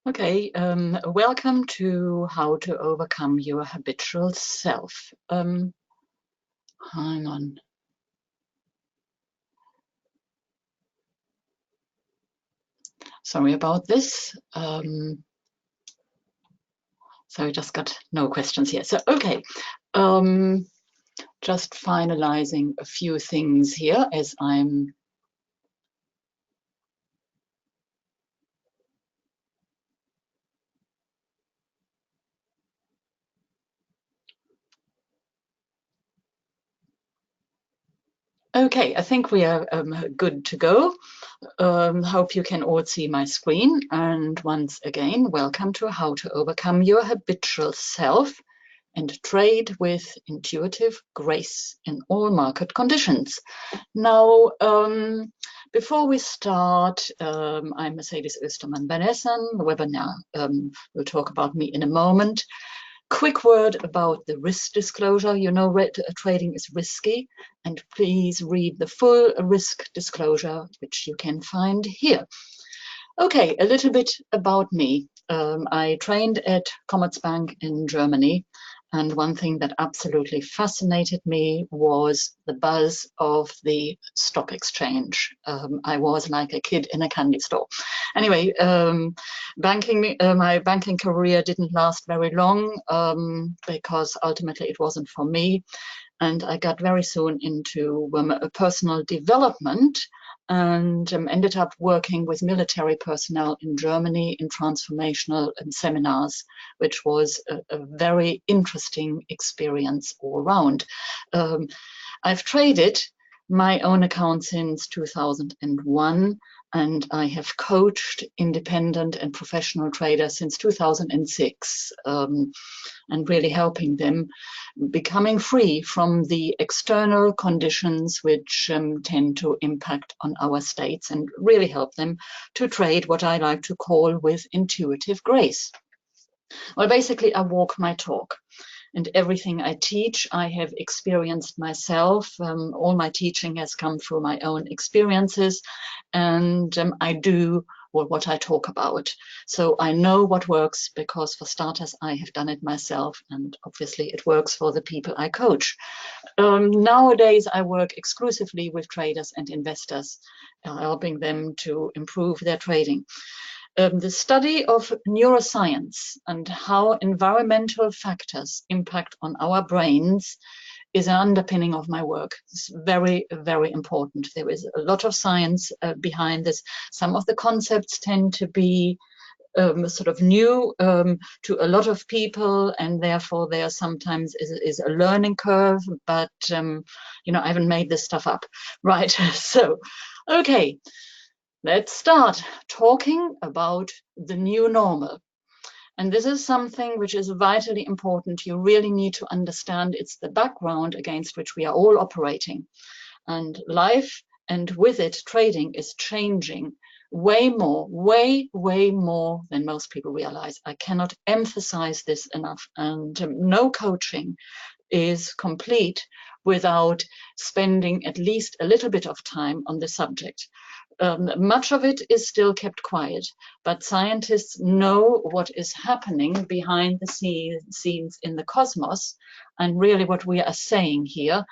Okay, welcome to How to Overcome Your Habitual Self. Hang on. Sorry about this. So I just got no questions here. So, okay, just finalizing a few things here as I'm okay. I think we are good to go. Hope you can all see my screen. And once again, welcome to How to Overcome Your Habitual Self and Trade with Intuitive Grace in All Market Conditions. Now, before we start, I'm Mercedes Oestermann-Benessen. The webinar will talk about me in a moment. Quick word about the risk disclosure. You know, trading is risky, and please read the full risk disclosure, which you can find here. Okay, a little bit about me. I trained at Commerzbank in Germany, and one thing that absolutely fascinated me was the buzz of the stock exchange. I was like a kid in a candy store. Anyway, my banking career didn't last very long because ultimately it wasn't for me. And I got very soon into personal development and ended up working with military personnel in Germany in transformational seminars, which was a very interesting experience all around. I've traded my own account since 2001, and I have coached independent and professional traders since 2006, and really helping them becoming free from the external conditions which tend to impact on our states and really help them to trade what I like to call with intuitive grace. Well, basically, I walk my talk. And everything I teach, I have experienced myself. All my teaching has come through my own experiences, and I do what I talk about. So I know what works because, for starters, I have done it myself, and obviously it works for the people I coach. Nowadays, I work exclusively with traders and investors, helping them to improve their trading. The study of neuroscience and how environmental factors impact on our brains is an underpinning of my work. It's very, very important. There is a lot of science behind this. Some of the concepts tend to be sort of new to a lot of people, and therefore there sometimes is a learning curve, but you know, I haven't made this stuff up, right? So, okay. Let's start talking about the new normal. And this is something which is vitally important. You really need to understand it's the background against which we are all operating. And life, and with it, trading is changing way more, way more than most people realize. I cannot emphasize this enough. And no coaching is complete without spending at least a little bit of time on the subject. Much of it is still kept quiet, but scientists know what is happening behind the scenes in the cosmos, and really what we are saying here,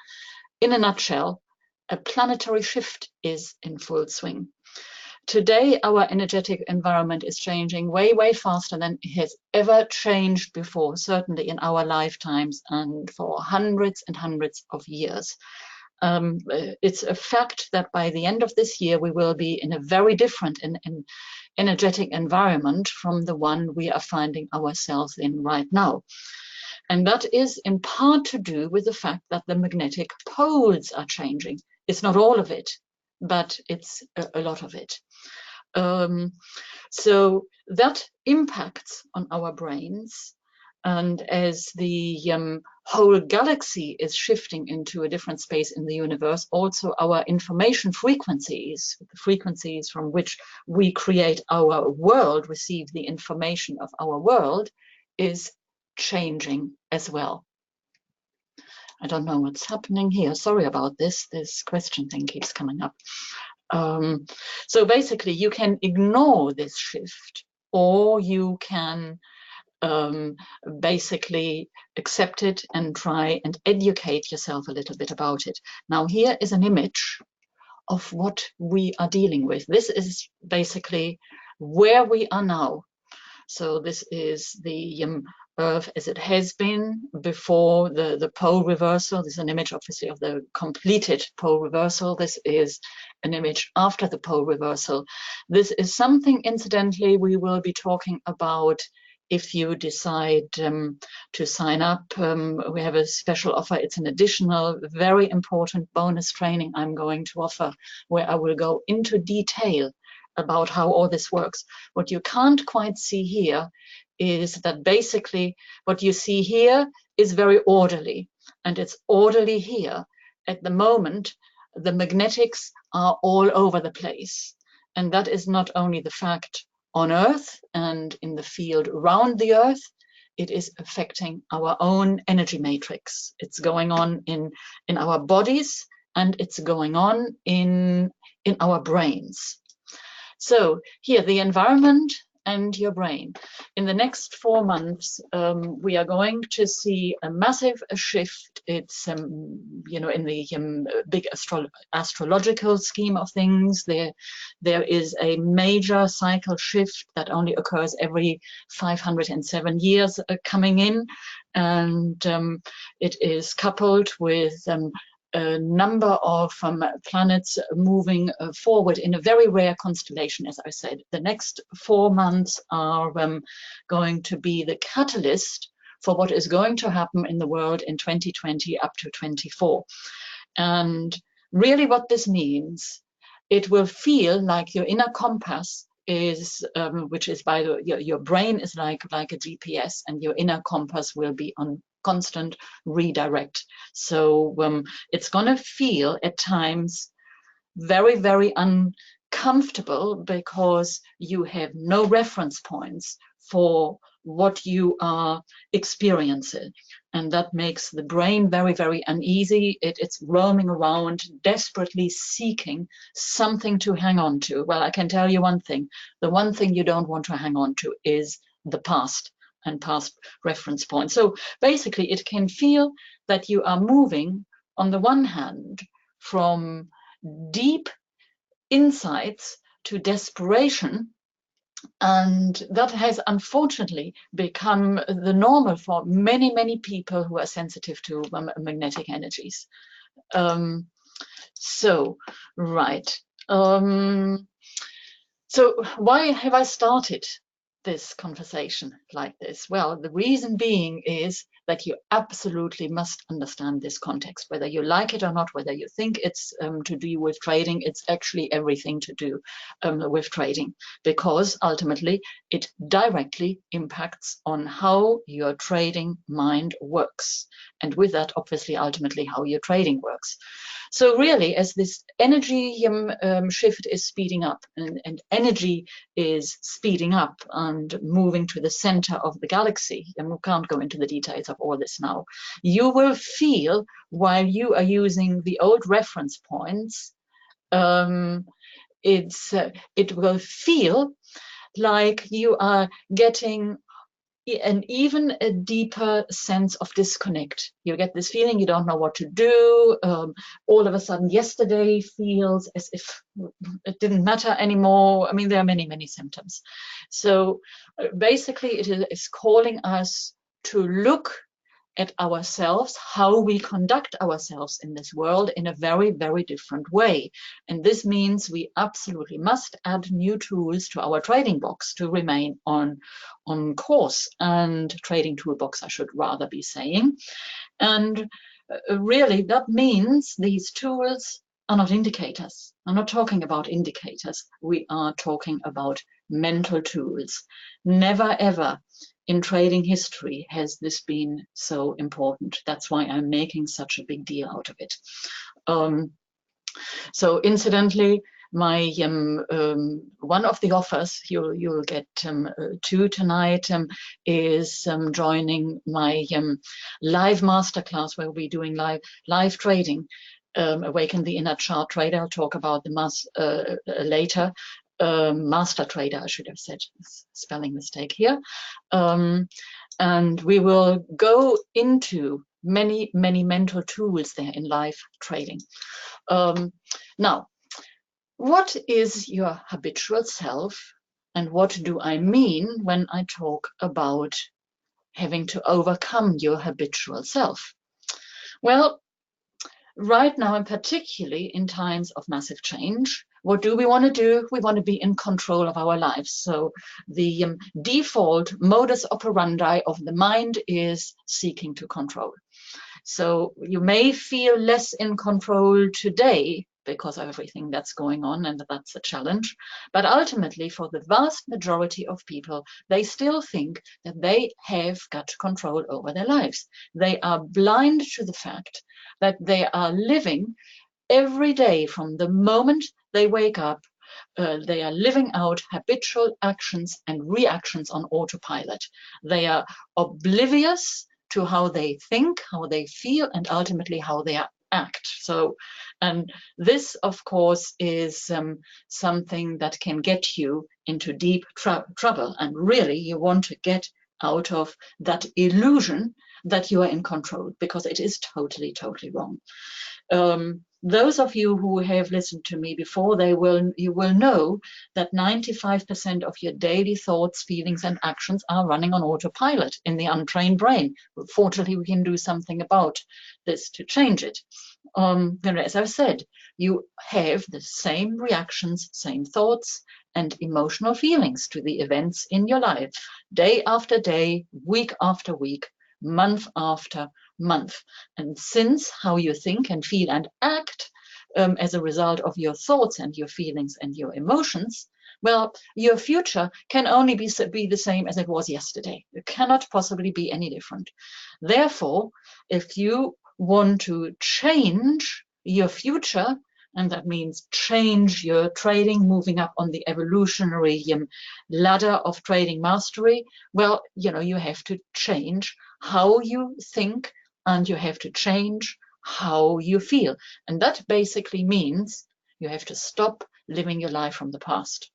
in a nutshell, a planetary shift is in full swing. Today, our energetic environment is changing way faster than it has ever changed before, certainly in our lifetimes and for hundreds and hundreds of years. It's a fact that by the end of this year, we will be in a very different and energetic environment from the one we are finding ourselves in right now. And that is in part to do with the fact that the magnetic poles are changing. It's not all of it, but it's a lot of it. So that impacts on our brains. And as the whole galaxy is shifting into a different space in the universe, also our information frequencies, the frequencies from which we create our world, receive the information of our world, is changing as well. I don't know what's happening here. Sorry about this. This question thing keeps coming up. So basically, you can ignore this shift, or you can basically accept it and try and educate yourself a little bit about it. Now, here is an image of what we are dealing with. This is basically where we are now. So this is the Earth as it has been before the pole reversal. This is an image, obviously, of the completed pole reversal. This is an image after the pole reversal. This is something, incidentally, we will be talking about if you decide to sign up. We have a special offer. It's an additional, very important bonus training I'm going to offer, where I will go into detail about how all this works. What you can't quite see here is that basically what you see here is very orderly, and it's orderly here. At the moment, the magnetics are all over the place, and that is not only the fact on Earth and in the field around the Earth, it is affecting our own energy matrix. It's going on in our bodies, and it's going on in our brains. So here, the environment and your brain. In the next 4 months, we are going to see a massive shift. It's, you know, in the big astrological scheme of things, there is a major cycle shift that only occurs every 507 years coming in, and it is coupled with a number of planets moving forward in a very rare constellation, as I said. The next 4 months are going to be the catalyst for what is going to happen in the world in 2020 up to 24. And really what this means, it will feel like your inner compass is, which is by the, your brain is like a GPS, and your inner compass will be on constant redirect. So it's going to feel at times very, very uncomfortable because you have no reference points for what you are experiencing. And that makes the brain very, very uneasy. It's roaming around, desperately seeking something to hang on to. Well, I can tell you one thing. The one thing you don't want to hang on to is the past and past reference points. So basically, it can feel that you are moving, on the one hand, from deep insights to desperation, and that has unfortunately become the normal for many, many people who are sensitive to magnetic energies. Right. So why have I started this conversation like this? Well, the reason being is that you absolutely must understand this context, whether you like it or not, whether you think it's to do with trading. It's actually everything to do with trading, because ultimately it directly impacts on how your trading mind works, and with that, obviously, ultimately how your trading works. So really, as this energy shift is speeding up, and energy is speeding up and moving to the center of the galaxy, and we can't go into the details of all this now, you will feel, while you are using the old reference points, it will feel like you are getting an even a deeper sense of disconnect. You get this feeling you don't know what to do. All of a sudden, yesterday feels as if it didn't matter anymore. I mean, there are many, many symptoms. So basically, it is calling us to look at ourselves, how we conduct ourselves in this world, in a very, very different way. And this means we absolutely must add new tools to our trading box to remain on course, and trading toolbox, I should rather be saying. And really, that means these tools are not indicators. I'm not talking about indicators. We are talking about mental tools. Never, ever in trading history has this been so important. That's why I'm making such a big deal out of it. So incidentally, my one of the offers you'll get two tonight is joining my live masterclass, where we'll be doing live trading. Awaken the Inner Chart Trader. I'll talk about the mass later. master trader, I should have said, spelling mistake here. And we will go into many, many mental tools there in life trading. Now, what is your habitual self, and what do I mean when I talk about having to overcome your habitual self? Well, right now, and particularly in times of massive change, what do? We want to do? We want to be in control of our lives. So the default modus operandi of the mind is seeking to control. So you may feel less in control today because of everything that's going on, and that's a challenge. But ultimately, for the vast majority of people, they still think that they have got control over their lives. They are blind to the fact that they are living every day from the moment they wake up. They are living out habitual actions and reactions on autopilot. They are oblivious to how they think, how they feel, and ultimately how they act. So, and this, of course, is something that can get you into deep trouble. And really, you want to get out of that illusion that you are in control, because it is totally, totally wrong. Those of you who have listened to me before, you will know that 95% of your daily thoughts, feelings, and actions are running on autopilot in the untrained brain. Fortunately, we can do something about this to change it. As I've said, you have the same reactions, same thoughts, and emotional feelings to the events in your life, day after day, week after week, month after month. And since how you think and feel and act as a result of your thoughts and your feelings and your emotions, well, your future can only be the same as it was yesterday. It cannot possibly be any different. Therefore, if you want to change your future, and that means change your trading, moving up on the evolutionary ladder of trading mastery, well, you have to change how you think, and you have to change how you feel. And that basically means you have to stop living your life from the past.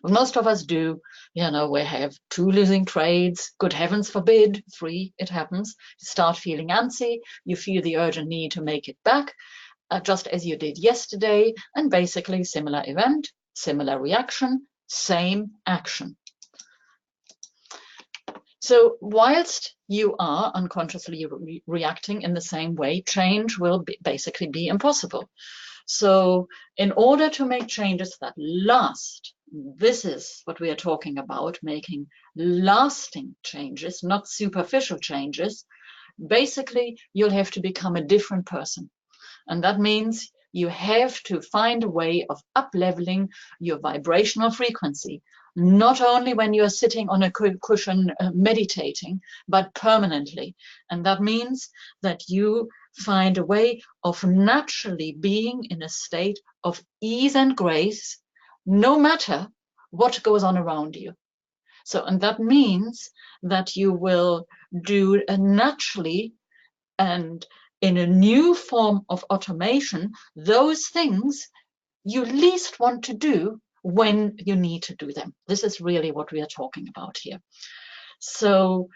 What most of us do, we have 2 losing trades, good heavens forbid, 3, it happens. You start feeling antsy, you feel the urgent need to make it back, just as you did yesterday, and basically similar event, similar reaction, same action. So whilst you are unconsciously reacting in the same way, change will basically be impossible. So in order to make changes that last, this is what we are talking about, making lasting changes, not superficial changes. Basically, you'll have to become a different person. And that means you have to find a way of up-leveling your vibrational frequency, not only when you're sitting on a cushion meditating, but permanently. And that means that you find a way of naturally being in a state of ease and grace, no matter what goes on around you. So, and that means that you will do naturally and in a new form of automation those things you least want to do when you need to do them. This is really what we are talking about here. So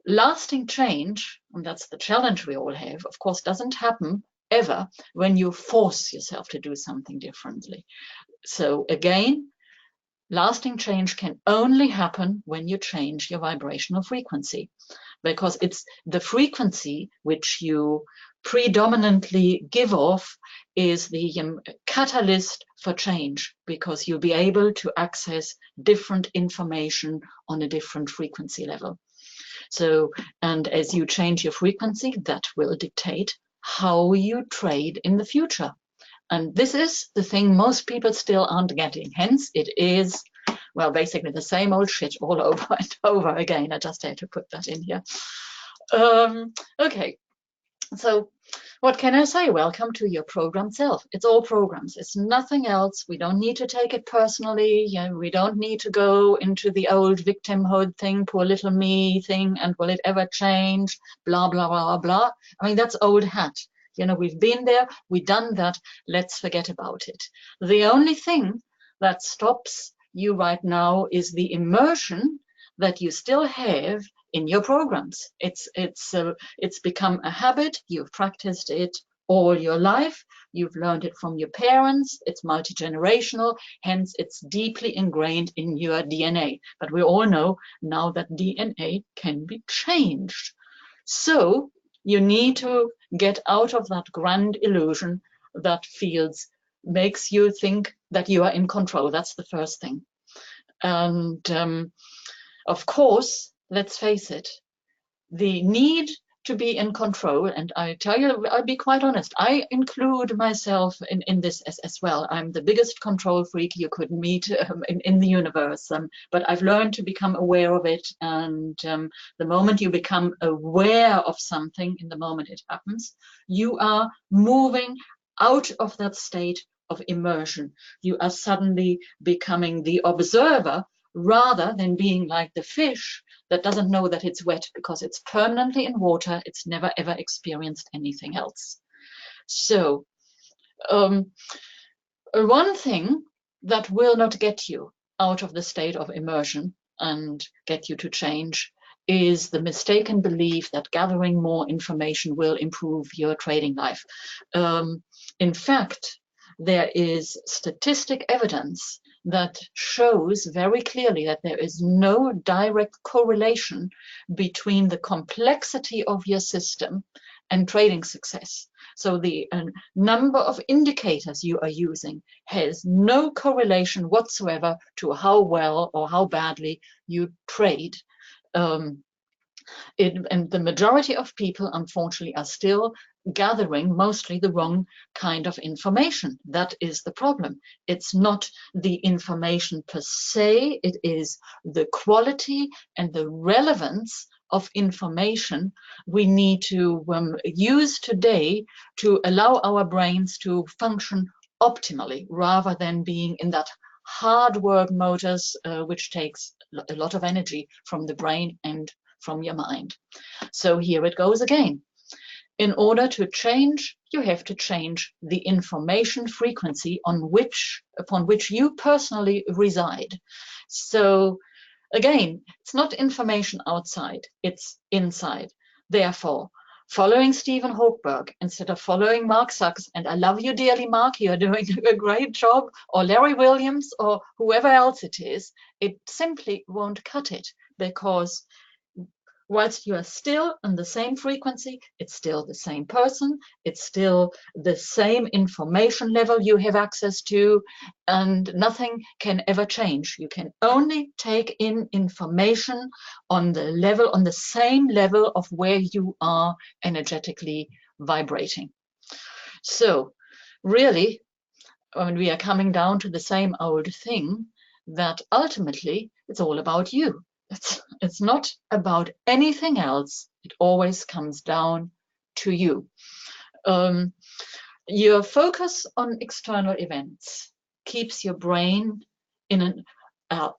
lasting change, and that's the challenge we all have, of course, doesn't happen ever when you force yourself to do something differently. So again, lasting change can only happen when you change your vibrational frequency, because it's the frequency which you predominantly give off is the catalyst for change, because you'll be able to access different information on a different frequency level. So, and as you change your frequency, that will dictate how you trade in the future. And this is the thing most people still aren't getting. Hence, it is, well, basically the same old shit all over and over again. I just had to put that in here. Okay, so what can I say? Welcome to your programmed self. It's all programs. It's nothing else. We don't need to take it personally. We don't need to go into the old victimhood thing, poor little me thing, and will it ever change? Blah, blah, blah, blah. I mean, that's old hat. We've been there, we've done that. Let's forget about it. The only thing that stops you right now is the immersion that you still have in your programs. It's become a habit. You've practiced it all your life. You've learned it from your parents. It's multi-generational, hence it's deeply ingrained in your DNA. But we all know now that DNA can be changed. So you need to get out of that grand illusion that makes you think that you are in control. That's the first thing. And of course, let's face it, the need to be in control, and I tell you, I'll be quite honest, I include myself in this as well. I'm the biggest control freak you could meet in the universe, but I've learned to become aware of it, and the moment you become aware of something, in the moment it happens, you are moving out of that state of immersion. You are suddenly becoming the observer rather than being like the fish that doesn't know that it's wet because it's permanently in water. It's never ever experienced anything else. So one thing that will not get you out of the state of immersion and get you to change is the mistaken belief that gathering more information will improve your trading life. In fact, there is statistic evidence that shows very clearly that there is no direct correlation between the complexity of your system and trading success. So the number of indicators you are using has no correlation whatsoever to how well or how badly you trade. And the majority of people, unfortunately, are still gathering mostly the wrong kind of information. That is the problem. It's not the information per se, it is the quality and the relevance of information we need to use today to allow our brains to function optimally, rather than being in that hard work motors, which takes a lot of energy from the brain and from your mind. So here it goes again. In order to change, you have to change the information frequency upon which you personally reside. So again, it's not information outside, it's inside. Therefore, following Stephen Hochberg instead of following Mark Sachs, and I love you dearly, Mark, you're doing a great job, or Larry Williams, or whoever else it is, it simply won't cut it, because whilst you are still on the same frequency, it's still the same person, it's still the same information level you have access to, and nothing can ever change. You can only take in information on the same level of where you are energetically vibrating. So really, when we are coming down to the same old thing, that ultimately it's all about you. It's not about anything else. It always comes down to you. Your focus on external events keeps your brain in an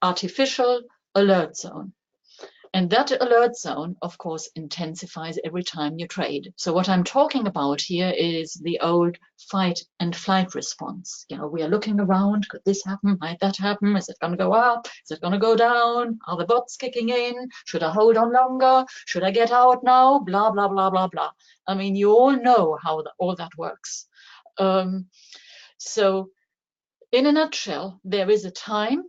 artificial alert zone. And that alert zone, of course, intensifies every time you trade. So what I'm talking about here is the old fight and flight response. You know, we are looking around, could this happen, might that happen, is it going to go up, is it going to go down, are the bots kicking in, should I hold on longer, should I get out now, blah, blah, blah, blah, blah. I mean, you all know how all that works. So in a nutshell, there is a time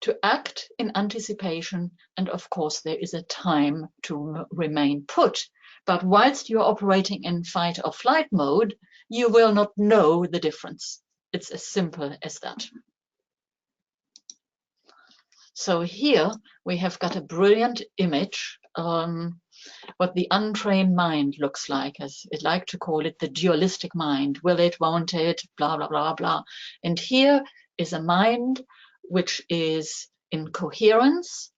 to act in anticipation, and of course there is a time to remain put. But whilst you're operating in fight or flight mode, you will not know the difference. It's as simple as that. So here we have got a brilliant image on what the untrained mind looks like, as I like to call it, the dualistic mind. Will it, won't it, blah, blah, blah, blah. And here is a mind which is in coherence,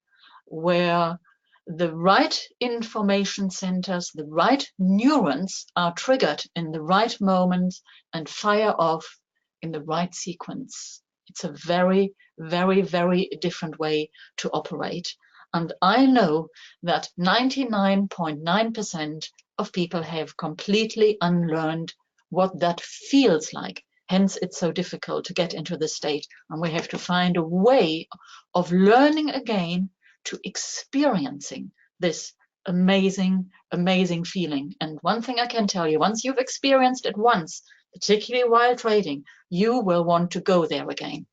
where the right information centers, the right neurons are triggered in the right moment and fire off in the right sequence. It's a very, very, very different way to operate. And I know that 99.9% of people have completely unlearned what that feels like. Hence, it's so difficult to get into this state. And we have to find a way of learning again to experiencing this amazing, amazing feeling. And one thing I can tell you, once you've experienced it once, particularly while trading, you will want to go there again.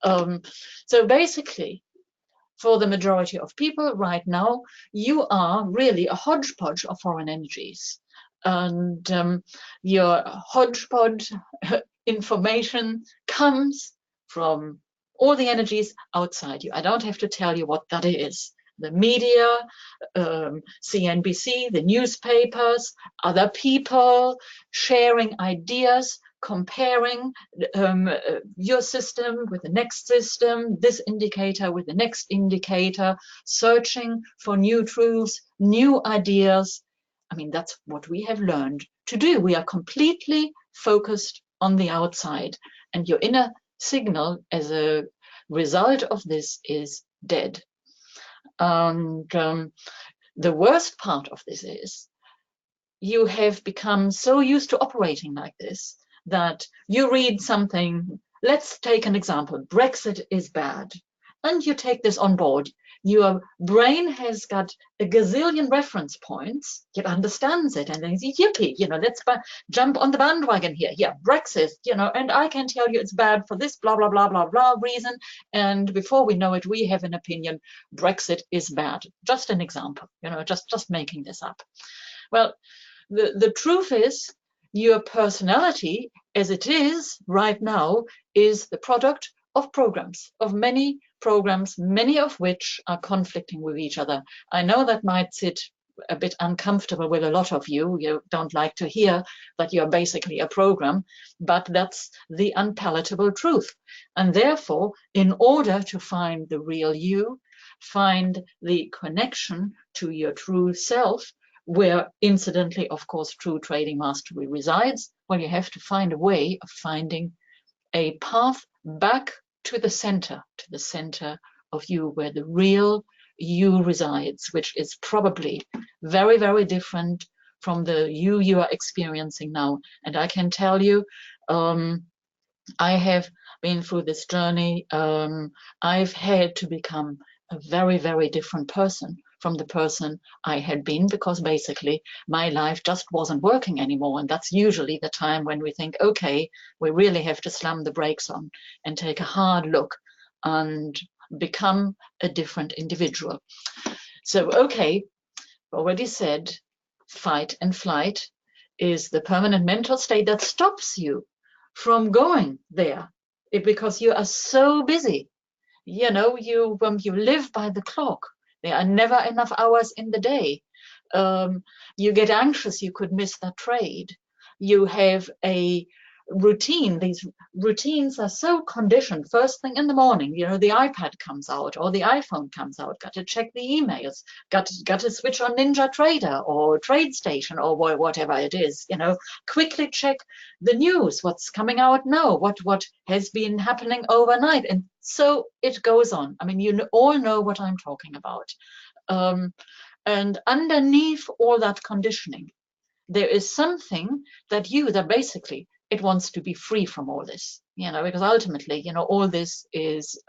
So basically, for the majority of people right now, you are really a hodgepodge of foreign energies. And your hodgepodge information comes from all the energies outside you. I don't have to tell you what that is. The media, CNBC, the newspapers, other people sharing ideas, comparing your system with the next system, this indicator with the next indicator, searching for new truths, new ideas. I mean, that's what we have learned to do. We are completely focused on the outside, and your inner signal as a result of this is dead. And the worst part of this is you have become so used to operating like this that you read something. Let's take an example. Brexit is bad. And you take this on board. Your brain has got a gazillion reference points. It understands it and then it's yippee, let's jump on the bandwagon here. Yeah, Brexit, and I can tell you it's bad for this blah, blah, blah, blah, blah reason. And before we know it, we have an opinion. Brexit is bad. Just an example, just making this up. Well, the truth is your personality as it is right now is the product of programs, of many programs, many of which are conflicting with each other. I know that might sit a bit uncomfortable with a lot of you. You don't like to hear that you're basically a program, but that's the unpalatable truth. And therefore, in order to find the real you, find the connection to your true self, where incidentally, of course, true trading mastery resides, well, you have to find a way of finding a path back to the center of you, where the real you resides, which is probably very, very different from the you are experiencing now. And I can tell you, I have been through this journey. I've had to become a very, very different person from the person I had been, because basically my life just wasn't working anymore. And that's usually the time when we think, okay, we really have to slam the brakes on and take a hard look and become a different individual. So, okay, already said, fight and flight is the permanent mental state that stops you from going there because you are so busy. You live by the clock. There are never enough hours in the day. You get anxious you could miss that trade. You have a routine. These routines are so conditioned. First thing in the morning, the iPad comes out or the iPhone comes out. Got to check the emails. Got to switch on Ninja Trader or TradeStation or whatever it is. Quickly check the news. What's coming out now? What has been happening overnight? And so it goes on. I mean, you all know what I'm talking about. And underneath all that conditioning, there is something that basically it wants to be free from all this, because ultimately, all this is,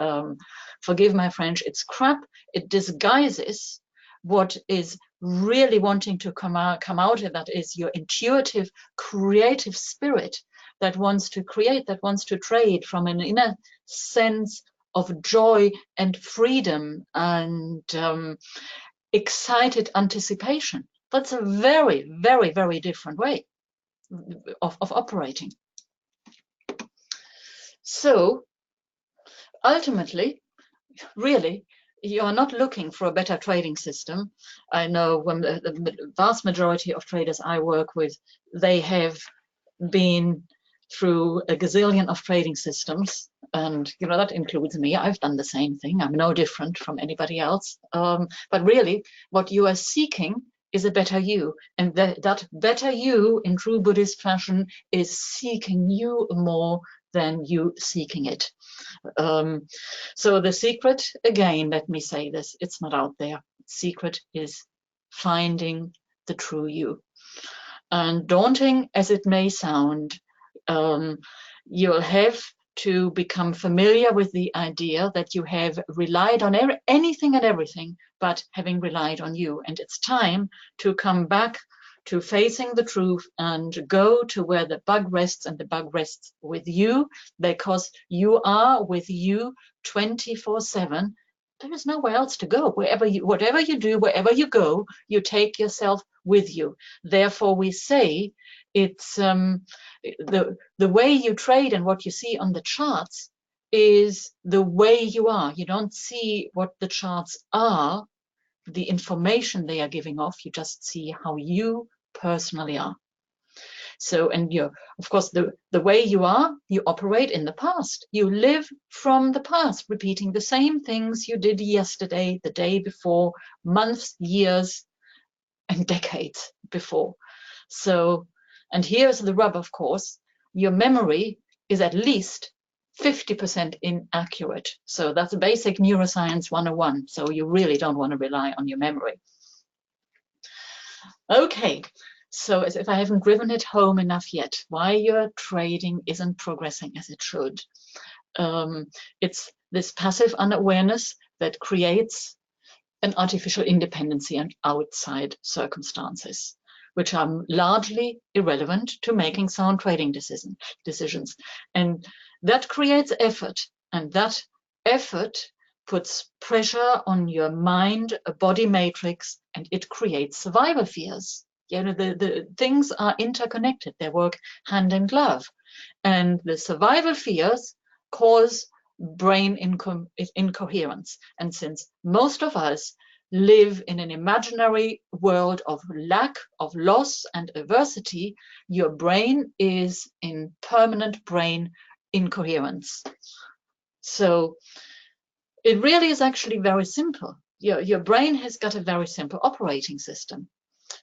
forgive my French, it's crap. It disguises what is really wanting to come out of that is your intuitive, creative spirit that wants to create, that wants to trade from an inner sense of joy and freedom and excited anticipation. That's a very, very, very different way of operating. So ultimately, really, you are not looking for a better trading system. I know when the vast majority of traders I work with, they have been through a gazillion of trading systems, and that includes me. I've done the same thing. I'm no different from anybody else. But really, what you are seeking is a better you, and that better you in true Buddhist fashion is seeking you more than you seeking it. So the secret, again, let me say this, it's not out there. Secret is finding the true you. And daunting as it may sound, You'll have to become familiar with the idea that you have relied on anything and everything but having relied on you. And it's time to come back to facing the truth and go to where the bug rests, and the bug rests with you, because you are with you 24/7. There is nowhere else to go. Whatever you do, wherever you go, you take yourself with you. Therefore, we say it's the way you trade and what you see on the charts is the way you are. You don't see what the charts are, the information they are giving off. You just see how you personally are. So, and you're, of course, the way you are, you operate in the past. You live from the past, repeating the same things you did yesterday, the day before, months, years, and decades before. So, and here's the rub, of course, your memory is at least 50% inaccurate. So that's basic neuroscience 101. So you really don't want to rely on your memory. Okay, so as if I haven't driven it home enough yet, why your trading isn't progressing as it should. It's this passive unawareness that creates an artificial independency and outside circumstances, which are largely irrelevant to making sound trading decisions. And that creates effort, and that effort puts pressure on your mind, a body matrix, and it creates survival fears. You know, the things are interconnected. They work hand in glove. And the survival fears cause brain incoherence. And since most of us live in an imaginary world of lack, of loss, and adversity, your brain is in permanent brain incoherence. So it really is actually very simple. Your brain has got a very simple operating system.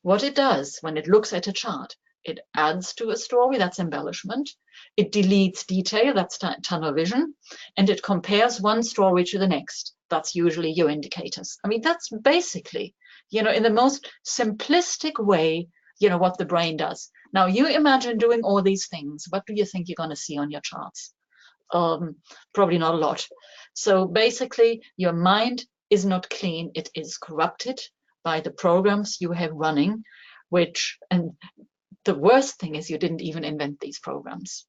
What it does when it looks at a chart, it adds to a story, that's embellishment. It deletes detail, that's tunnel vision. And it compares one story to the next. That's usually your indicators. I mean, that's basically, you know, in the most simplistic way, you know, what the brain does. Now, you imagine doing all these things. What do you think you're going to see on your charts? Probably not a lot. So basically, your mind is not clean. It is corrupted by the programs you have running, and the worst thing is you didn't even invent these programs.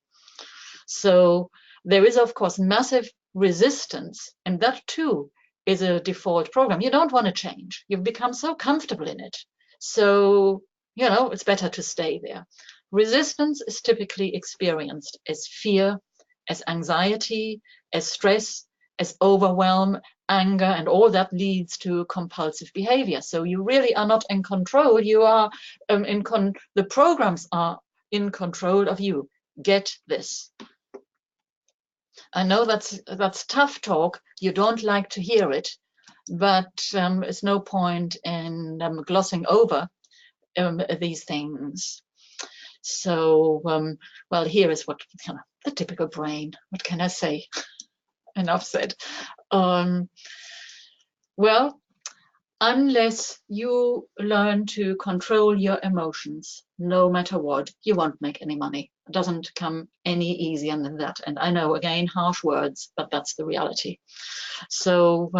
So there is, of course, massive resistance, and that too is a default program. You don't want to change. You've become so comfortable in it. So, you know, it's better to stay there. Resistance is typically experienced as fear, as anxiety, as stress, as overwhelm, anger, and all that leads to compulsive behavior. So you really are not in control. You are the programs are in control of you. Get this. I know that's tough talk. You don't like to hear it, but there's no point in glossing over these things. So, well, here is what the typical brain. What can I say? Enough said. Well, unless you learn to control your emotions, no matter what, you won't make any money. It doesn't come any easier than that. And I know, again, harsh words, but that's the reality. So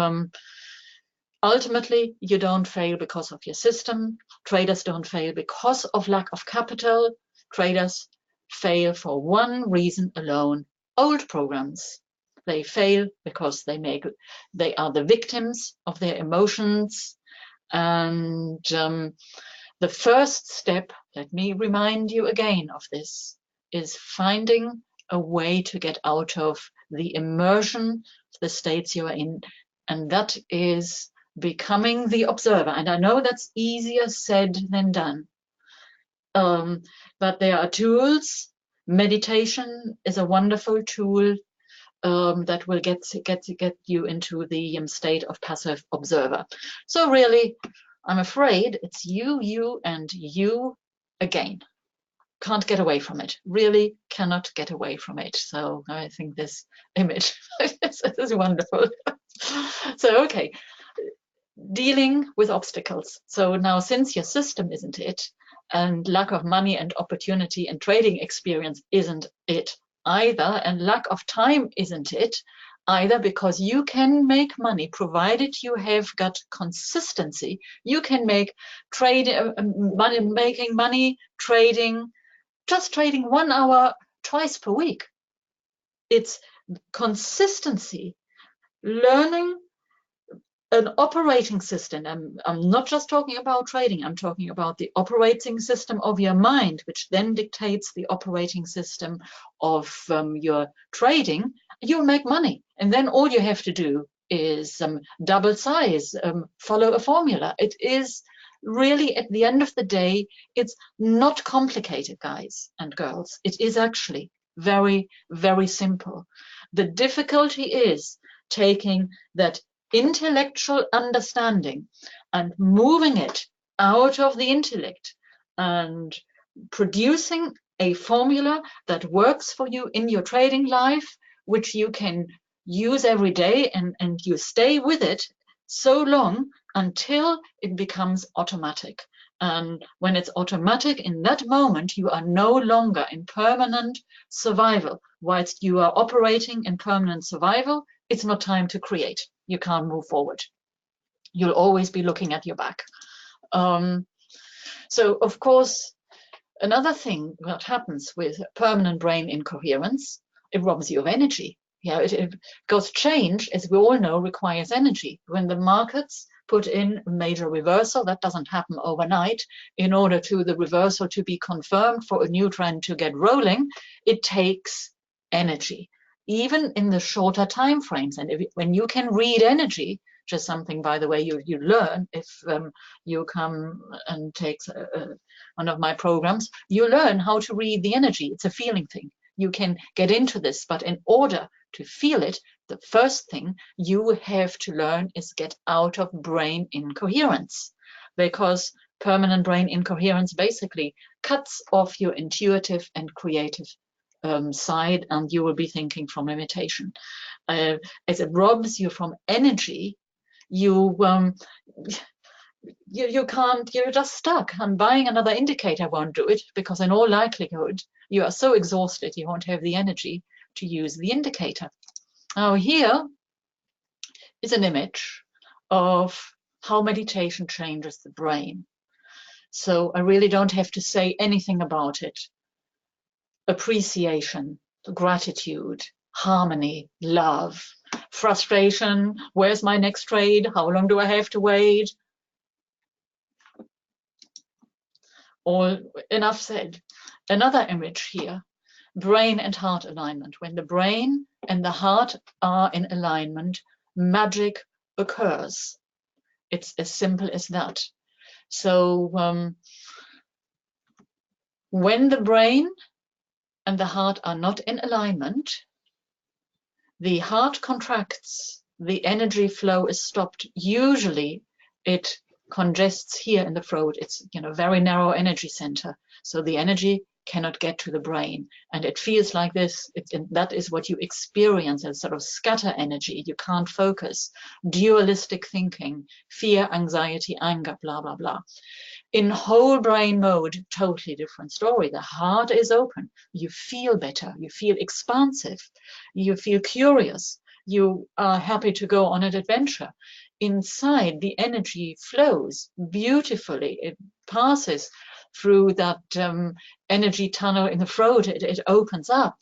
ultimately, you don't fail because of your system. Traders don't fail because of lack of capital. Traders fail for one reason alone: old programs. They fail because they are the victims of their emotions. And the first step, let me remind you again of this, is finding a way to get out of the immersion, the states you are in. And that is becoming the observer. And I know that's easier said than done. But there are tools. Meditation is a wonderful tool that will get you into the state of passive observer. So really, I'm afraid it's you and you again. Can't get away from it. Really cannot get away from it. So I think this image is wonderful. So, okay, dealing with obstacles. So now, since your system isn't it, and lack of money and opportunity and trading experience isn't it, either, and lack of time isn't it, either because you can make money provided you have got consistency. You can make making money trading, just trading 1 hour twice per week. It's consistency, learning an operating system. I'm not just talking about trading, I'm talking about the operating system of your mind, which then dictates the operating system of your trading. You'll make money. And then all you have to do is double size, follow a formula. It is really, at the end of the day, it's not complicated, guys and girls. It is actually very, very simple. The difficulty is taking that intellectual understanding and moving it out of the intellect and producing a formula that works for you in your trading life, which you can use every day, and you stay with it so long until it becomes automatic. And when it's automatic, in that moment, you are no longer in permanent survival. Whilst you are operating in permanent survival, it's not time to create. You can't move forward. You'll always be looking at your back. So, of course, another thing that happens with permanent brain incoherence, it robs you of energy. Yeah, because change, as we all know, requires energy. When the markets put in a major reversal, that doesn't happen overnight. In order to the reversal to be confirmed for a new trend to get rolling, it takes energy, even in the shorter time frames. And when you can read energy, just something, by the way, you learn if you come and take one of my programs, you learn how to read the energy. It's a feeling thing. You can get into this, but in order to feel it, the first thing you have to learn is get out of brain incoherence, because permanent brain incoherence basically cuts off your intuitive and creative side, and you will be thinking from limitation. As it robs you from energy, you can't, you're just stuck, and buying another indicator won't do it, because in all likelihood you are so exhausted you won't have the energy to use the indicator. Now here is an image of how meditation changes the brain. So I really don't have to say anything about it. Appreciation, gratitude, harmony, love, frustration, where's my next trade, how long do I have to wait? All enough said. Another image here, brain and heart alignment. When the brain and the heart are in alignment, magic occurs. It's as simple as that. So when the brain and the heart are not in alignment, the heart contracts, the energy flow is stopped. Usually it congests here in the throat. It's very narrow energy center, so the energy cannot get to the brain, and it feels like this. That is what you experience as sort of scatter energy. You can't focus, dualistic thinking, fear, anxiety, anger, blah blah blah. In whole brain mode, totally different story. The heart is open, you feel better, you feel expansive, you feel curious, you are happy to go on an adventure. Inside, the energy flows beautifully. It passes through that energy tunnel in the throat. It opens up,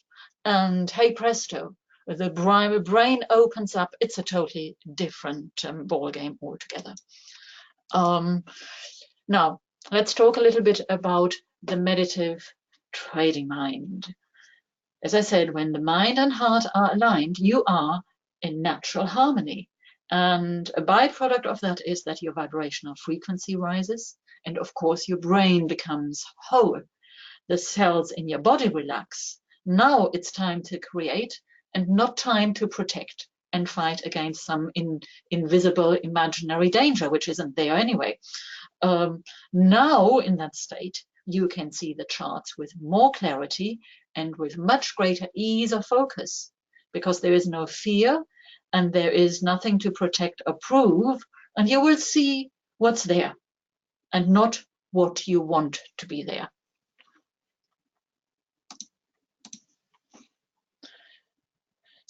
and hey presto, the brain opens up. It's a totally different ball game altogether. Now, let's talk a little bit about the meditative trading mind. As I said, when the mind and heart are aligned, you are in natural harmony. And a byproduct of that is that your vibrational frequency rises. And of course, your brain becomes whole. The cells in your body relax. Now it's time to create and not time to protect and fight against some invisible imaginary danger, which isn't there anyway. Now in that state, you can see the charts with more clarity and with much greater ease of focus, because there is no fear and there is nothing to protect or prove, and you will see what's there and not what you want to be there.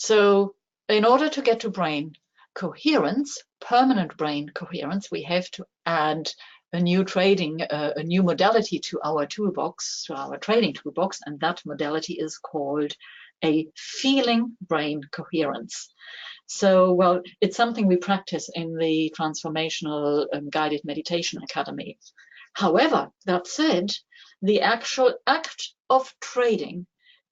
So in order to get to brain coherence, permanent brain coherence, we have to add a new a new modality to our toolbox, to our training toolbox, and that modality is called a feeling brain coherence. So, well, it's something we practice in the Transformational Guided Meditation Academy. However, that said, the actual act of trading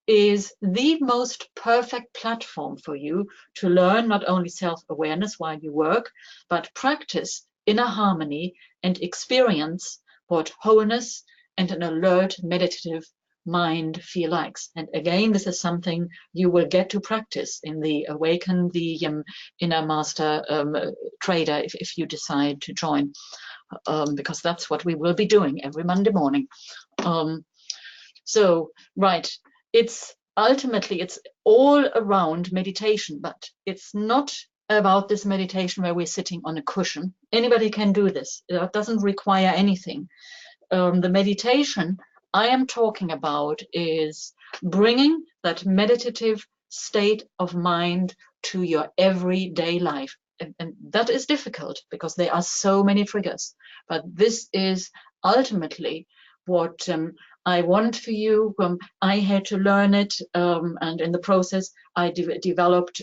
is the most perfect platform for you to learn not only self-awareness while you work, but practice inner harmony and experience what wholeness and an alert meditative mind feel likes. And again, this is something you will get to practice in the Awaken, the Inner Master Trader, if you decide to join, because that's what we will be doing every Monday morning. So, right, it's ultimately, it's all around meditation, but it's not about this meditation where we're sitting on a cushion. Anybody can do this. It doesn't require anything. The meditation I am talking about is bringing that meditative state of mind to your everyday life. And that is difficult because there are so many triggers. But this is ultimately what I want for you. I had to learn it, and in the process, I developed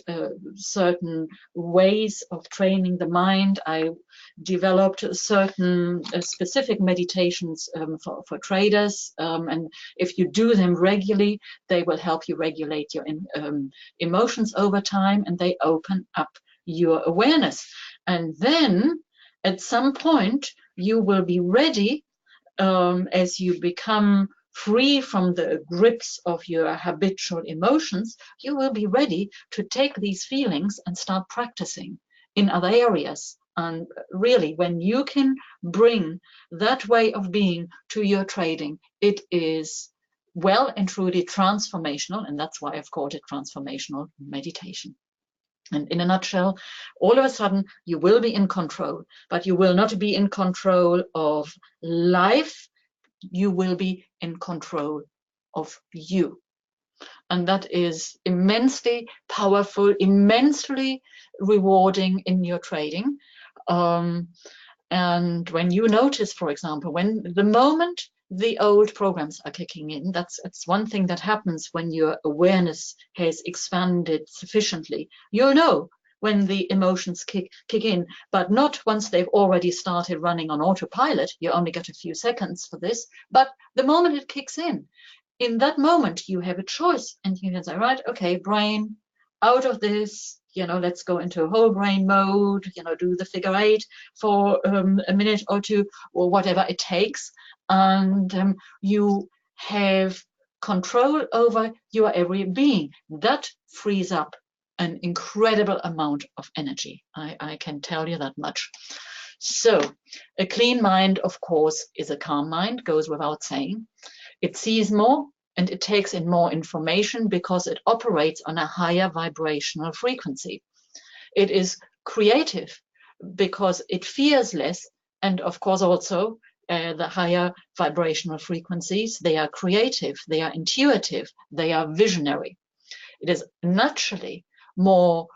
certain ways of training the mind. I developed certain specific meditations for traders, and if you do them regularly, they will help you regulate your emotions over time, and they open up your awareness. And then at some point you will be ready, as you become free from the grips of your habitual emotions, you will be ready to take these feelings and start practicing in other areas. And really, when you can bring that way of being to your trading, it is well and truly transformational, and that's why I've called it transformational meditation. And in a nutshell, all of a sudden, you will be in control, but you will not be in control of life. You will be in control of you. And that is immensely powerful, immensely rewarding in your trading. And when you notice, for example, when the moment the old programs are kicking in, that's one thing that happens when your awareness has expanded sufficiently. You'll know when the emotions kick in, but not once they've already started running on autopilot. You only get a few seconds for this, but the moment it kicks in that moment you have a choice, and you can say, right, okay, brain, out of this, let's go into whole brain mode, do the figure 8 for a minute or two, or whatever it takes, and you have control over your every being. That frees up an incredible amount of energy. I can tell you that much. So a clean mind, of course, is a calm mind, goes without saying. It sees more and it takes in more information because it operates on a higher vibrational frequency. It is creative because it fears less, and of course also the higher vibrational frequencies, they are creative, they are intuitive, they are visionary. It is naturally more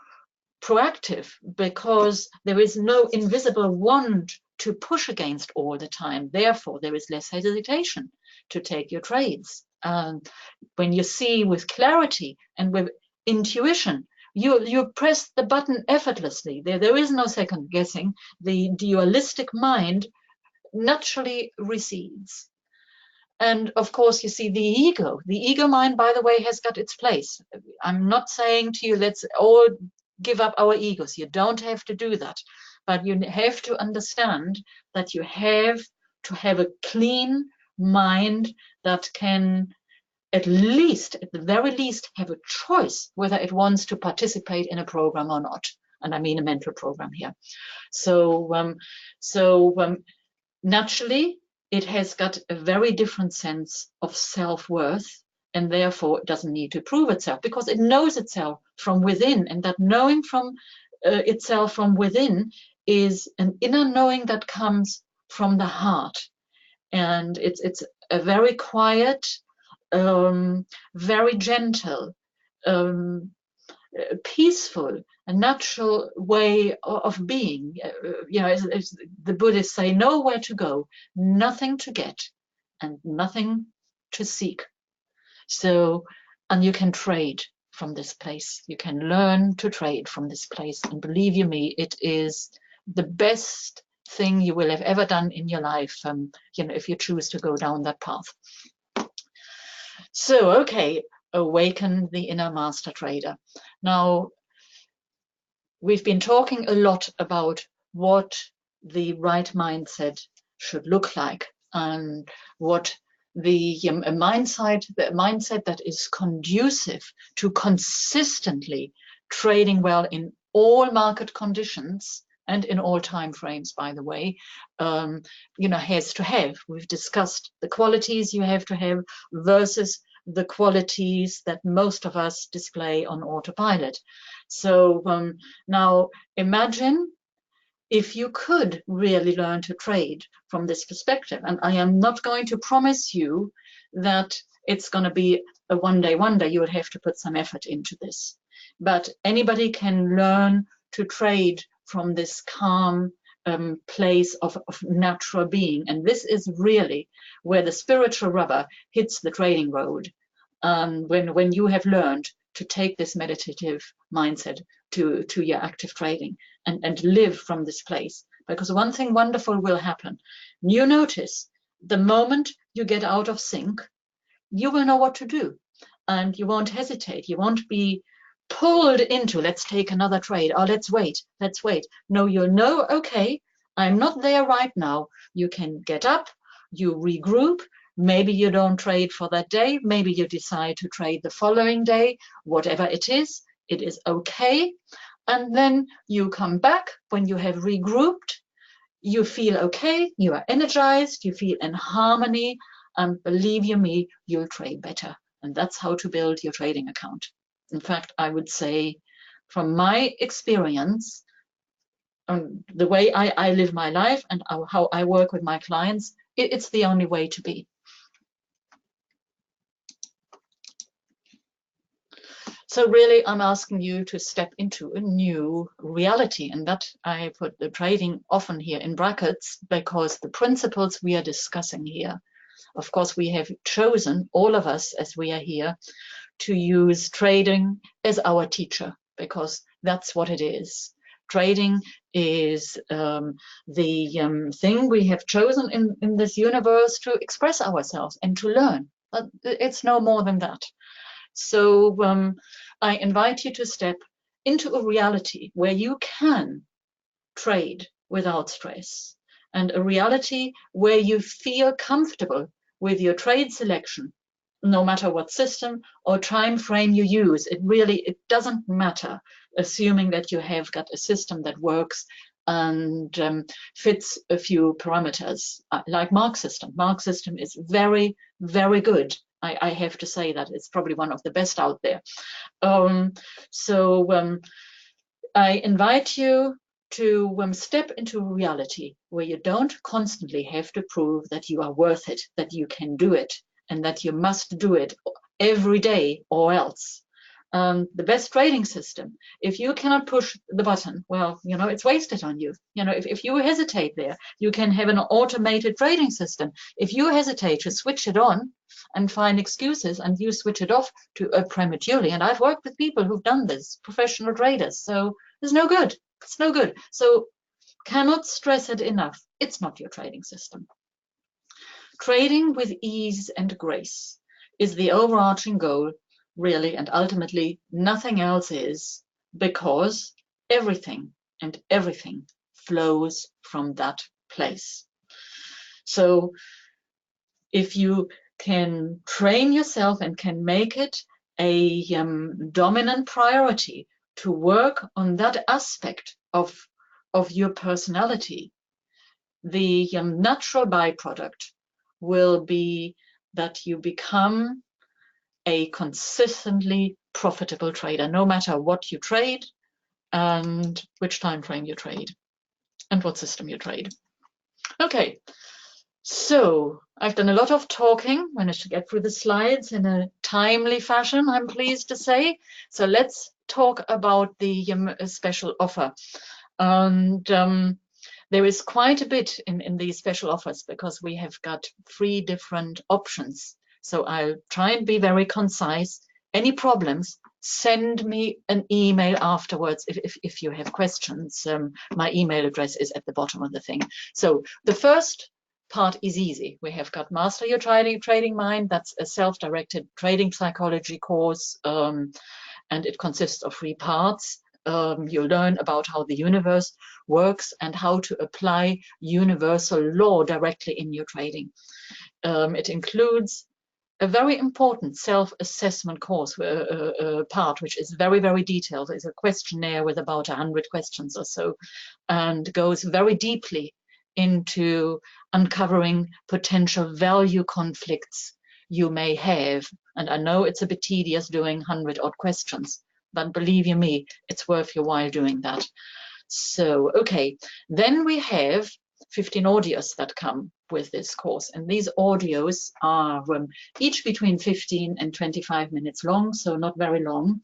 proactive because there is no invisible wand to push against all the time. Therefore, there is less hesitation to take your trades. When you see with clarity and with intuition, you press the button effortlessly. There is no second guessing. The dualistic mind naturally recedes. And of course, you see the ego mind, by the way, has got its place. I'm not saying to you, let's all give up our egos. You don't have to do that. But you have to understand that you have to have a clean mind that can at the very least, have a choice whether it wants to participate in a program or not. And I mean a mental program here. So naturally, it has got a very different sense of self-worth, and therefore it doesn't need to prove itself because it knows itself from within, and that knowing from itself from within is an inner knowing that comes from the heart. And it's a very quiet, very gentle, peaceful, a natural way of being. As the Buddhists say, nowhere to go, nothing to get, and nothing to seek. So, and you can trade from this place. You can learn to trade from this place. And believe you me, it is the best thing you will have ever done in your life, if you choose to go down that path. So, okay, awaken the inner master trader. Now, we've been talking a lot about what the right mindset should look like, and what the mindset that is conducive to consistently trading well in all market conditions and in all time frames, by the way, has to have. We've discussed the qualities you have to have versus the qualities that most of us display on autopilot. So now imagine if you could really learn to trade from this perspective. And I am not going to promise you that it's going to be a one-day wonder. You would have to put some effort into this. But anybody can learn to trade from this calm place of natural being. And this is really where the spiritual rubber hits the trading road. When you have learned to take this meditative mindset to your active trading and live from this place. Because one thing wonderful will happen. You notice the moment you get out of sync, you will know what to do, and you won't hesitate. You won't be pulled into, let's take another trade, or let's wait. No, you'll know, okay, I'm not there right now. You can get up, you regroup. Maybe you don't trade for that day. Maybe you decide to trade the following day. Whatever it is okay. And then you come back when you have regrouped. You feel okay, you are energized, you feel in harmony, and believe you me, you'll trade better. And that's how to build your trading account. In fact, I would say, from my experience, the way I live my life and how I work with my clients, it's the only way to be. So really, I'm asking you to step into a new reality, and that I put the trading often here in brackets, because the principles we are discussing here, of course, we have chosen, all of us as we are here, to use trading as our teacher, because that's what it is. Trading is the thing we have chosen in this universe to express ourselves and to learn. But it's no more than that. So I invite you to step into a reality where you can trade without stress, and a reality where you feel comfortable with your trade selection, no matter what system or time frame you use. It doesn't matter, assuming that you have got a system that works and fits a few parameters, like Mark's system. Mark's system is very, very good. I have to say that it's probably one of the best out there. I invite you to step into reality where you don't constantly have to prove that you are worth it, that you can do it, and that you must do it every day or else. The best trading system, if you cannot push the button, well, it's wasted on you. If you hesitate there, you can have an automated trading system. If you hesitate to switch it on and find excuses, and you switch it off prematurely, and I've worked with people who've done this, professional traders, so it's no good. It's no good. So cannot stress it enough. It's not your trading system. Trading with ease and grace is the overarching goal, really, and ultimately nothing else is, because everything flows from that place. So if you can train yourself and can make it a dominant priority to work on that aspect of your personality, the natural byproduct will be that you become a consistently profitable trader, no matter what you trade and which time frame you trade and what system you trade. Okay, So I've done a lot of talking, managed to get through the slides in a timely fashion, I'm pleased to say. So let's talk about the special offer. And there is quite a bit in these special offers because we have got 3 different options. So I'll try and be very concise. Any problems, send me an email afterwards if you have questions. My email address is at the bottom of the thing. So the first part is easy. We have got Master Your Trading Mind. That's a self-directed trading psychology course, and it consists of 3 parts. You learn about how the universe works and how to apply universal law directly in your trading. It includes a very important self-assessment course part, which is very, very detailed. It's a questionnaire with about 100 questions or so, and goes very deeply into uncovering potential value conflicts you may have. And I know it's a bit tedious doing 100 odd questions, but believe you me, it's worth your while doing that. So, okay, then we have 15 audios that come with this course. And these audios are each between 15 and 25 minutes long, so not very long.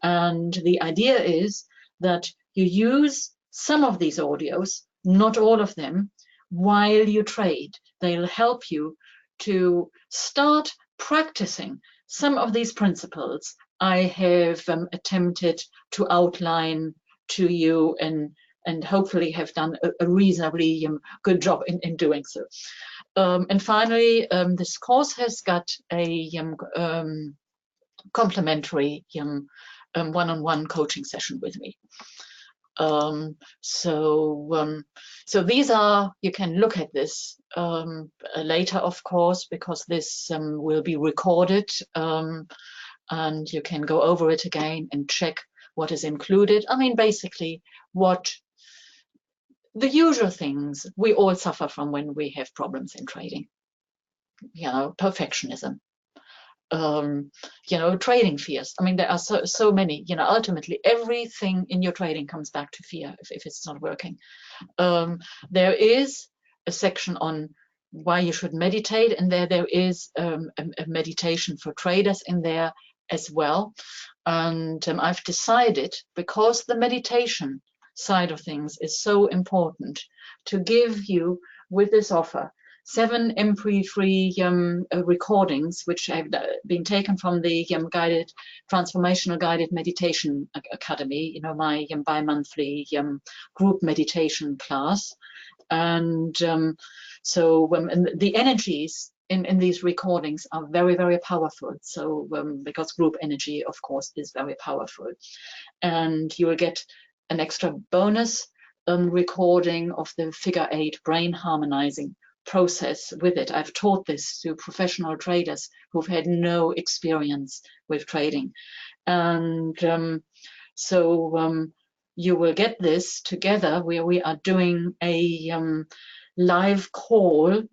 And the idea is that you use some of these audios, not all of them, while you trade. They'll help you to start practicing some of these principles I have attempted to outline to you, and hopefully have done a reasonably good job in doing so. And finally, this course has got a complimentary one-on-one coaching session with me. So these are, you can look at this later, of course, because this will be recorded, and you can go over it again and check what is included. I mean, basically, what the usual things we all suffer from when we have problems in trading. You know, perfectionism, trading fears. I mean, there are so many. Ultimately, everything in your trading comes back to fear if it's not working. There is a section on why you should meditate, and there is a meditation for traders in there as well. And I've decided, because the meditation side of things is so important, to give you, with this offer, 7 MP3 recordings, which have been taken from the Transformational Guided Meditation Academy, my bi-monthly group meditation class. And so and the energies in these recordings are very, very powerful. So because group energy, of course, is very powerful. And you will get an extra bonus recording of the figure 8 brain harmonizing process with it. I've taught this to professional traders who've had no experience with trading. And so you will get this together, where we are doing a live call.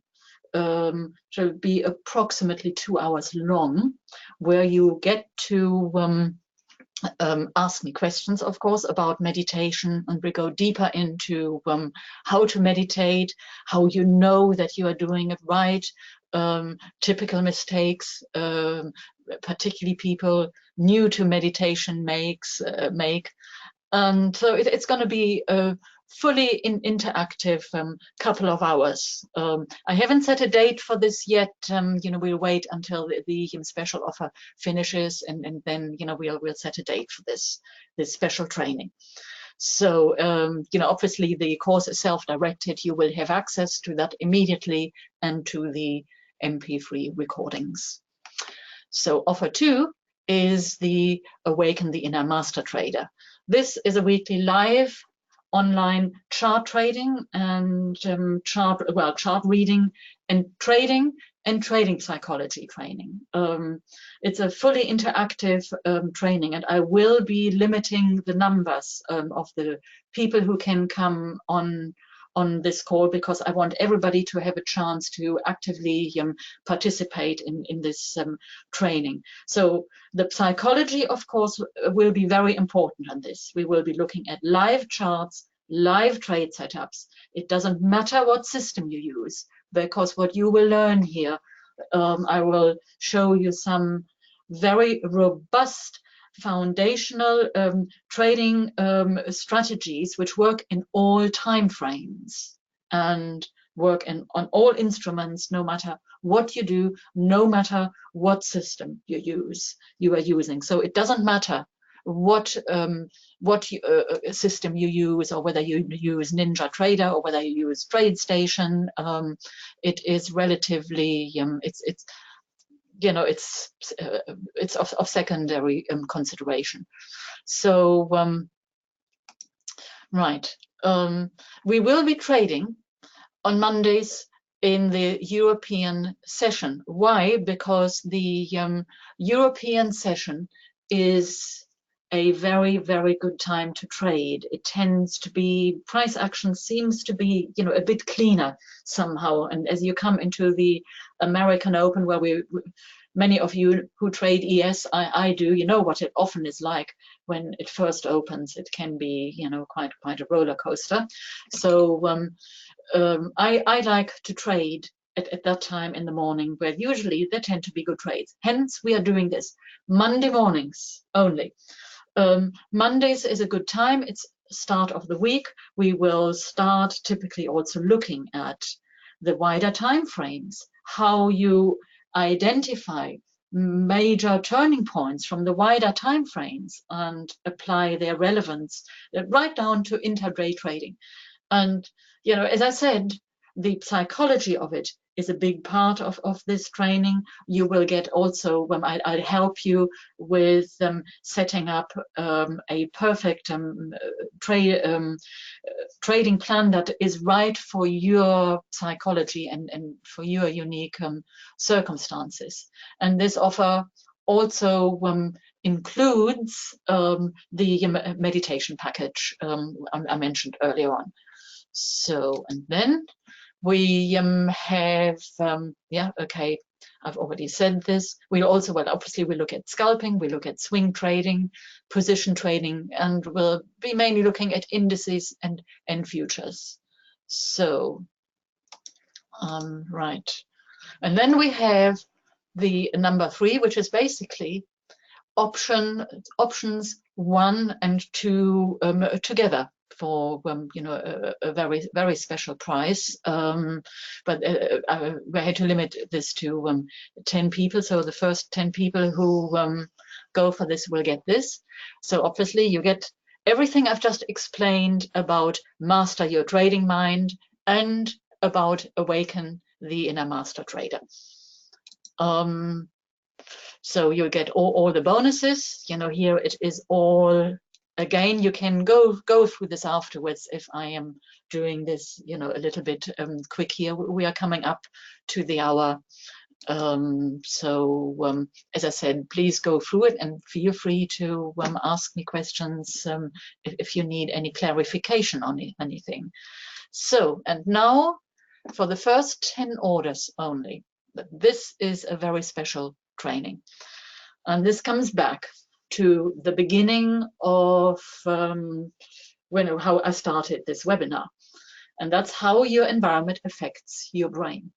Shall be approximately 2 hours long, where you get to ask me questions, of course, about meditation, and we go deeper into how to meditate, how you know that you are doing it right, typical mistakes, particularly people new to meditation make. And so it's going to be a fully interactive couple of hours. I haven't set a date for this yet. We'll wait until the special offer finishes, and then we'll set a date for this special training. So obviously the course is self-directed. You will have access to that immediately, and to the MP3 recordings. So offer 2 is the Awaken the Inner Master Trader. This is a weekly live online chart trading and chart reading and trading psychology training. It's a fully interactive training, and I will be limiting the numbers of the people who can come on this call, because I want everybody to have a chance to actively participate in this training. So the psychology, of course, will be very important on this. We will be looking at live charts, live trade setups. It doesn't matter what system you use. because what you will learn here, I will show you some very robust foundational trading strategies which work in all time frames and work on all instruments, no matter what you do, no matter what system you are using. So it doesn't matter what system you use, or whether you use Ninja Trader or whether you use TradeStation. It is relatively it's of secondary consideration. So right, we will be trading on Mondays in the European session. Why? Because the European session is a very, very good time to trade. It tends to be, price action seems to be, a bit cleaner somehow. And as you come into the American Open, where many of you who trade ES, I do, you know what it often is like when it first opens. It can be, quite a roller coaster. So I like to trade at that time in the morning, where usually there tend to be good trades. Hence, we are doing this Monday mornings only. Mondays is a good time. It's start of the week. We will start typically also looking at the wider time frames, how you identify major turning points from the wider time frames and apply their relevance right down to intraday trading. And as I said, the psychology of it is a big part of this training. You will get also, I'll help you with setting up a perfect trading plan that is right for your psychology and for your unique circumstances. And this offer also includes the meditation package I mentioned earlier on. So, and then we have, I've already said this. We also, obviously we look at scalping, we look at swing trading, position trading, and we'll be mainly looking at indices and futures. So, right. And then we have the number 3, which is basically options 1 and 2 together for a very, very special price, but we had to limit this to 10 people. So the first 10 people who go for this will get this. So obviously you get everything I've just explained about master your trading mind and about awaken the inner master trader. So you'll get all the bonuses. Here it is all. Again, you can go through this afterwards if I am doing this, a little bit quick here. We are coming up to the hour. So as I said, please go through it and feel free to ask me questions if you need any clarification on anything. So, and now for the first 10 orders only. This is a very special training. And this comes back to the beginning of how I started this webinar. And that's how your environment affects your brain.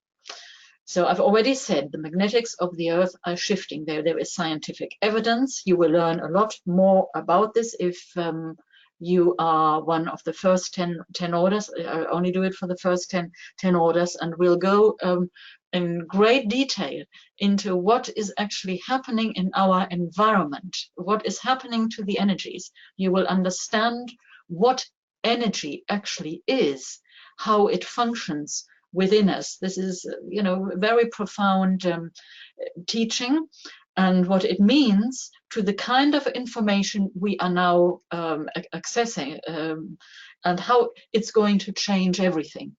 So I've already said the magnetics of the earth are shifting. There is scientific evidence. You will learn a lot more about this if you are one of the first 10 orders. I only do it for the first 10 orders, and we'll go in great detail into what is actually happening in our environment, what is happening to the energies. You will understand what energy actually is, how it functions within us. This is, very profound teaching, and what it means to the kind of information we are now accessing, and how it's going to change everything.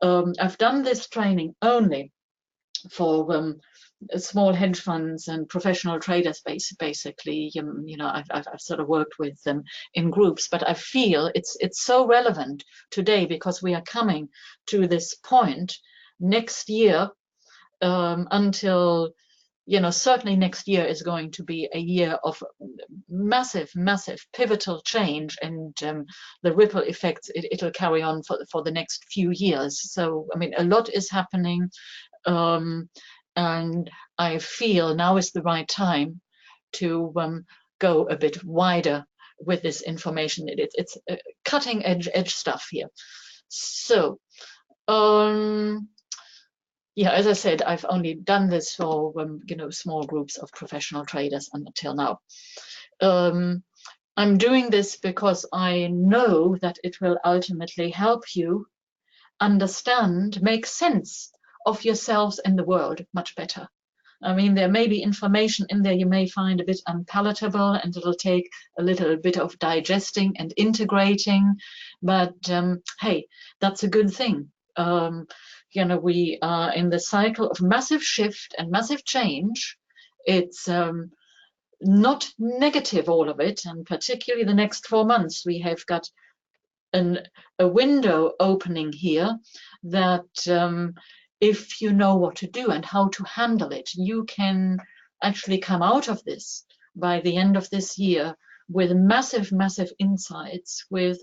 I've done this training only for small hedge funds and professional traders, basically. I've sort of worked with them in groups, but I feel it's so relevant today because we are coming to this point next year until certainly next year is going to be a year of massive, massive pivotal change, and the ripple effects it'll carry on for the next few years. So, I mean, a lot is happening, and I feel now is the right time to go a bit wider with this information. It's cutting edge stuff here. So, yeah, as I said, I've only done this for small groups of professional traders until now. I'm doing this because I know that it will ultimately help you understand, make sense of yourselves and the world much better. I mean, there may be information in there you may find a bit unpalatable, and it'll take a little bit of digesting and integrating, but hey, that's a good thing. We are in the cycle of massive shift and massive change. It's not negative, all of it, and particularly the next 4 months, we have got a window opening here that if you know what to do and how to handle it, you can actually come out of this by the end of this year with massive, massive insights, with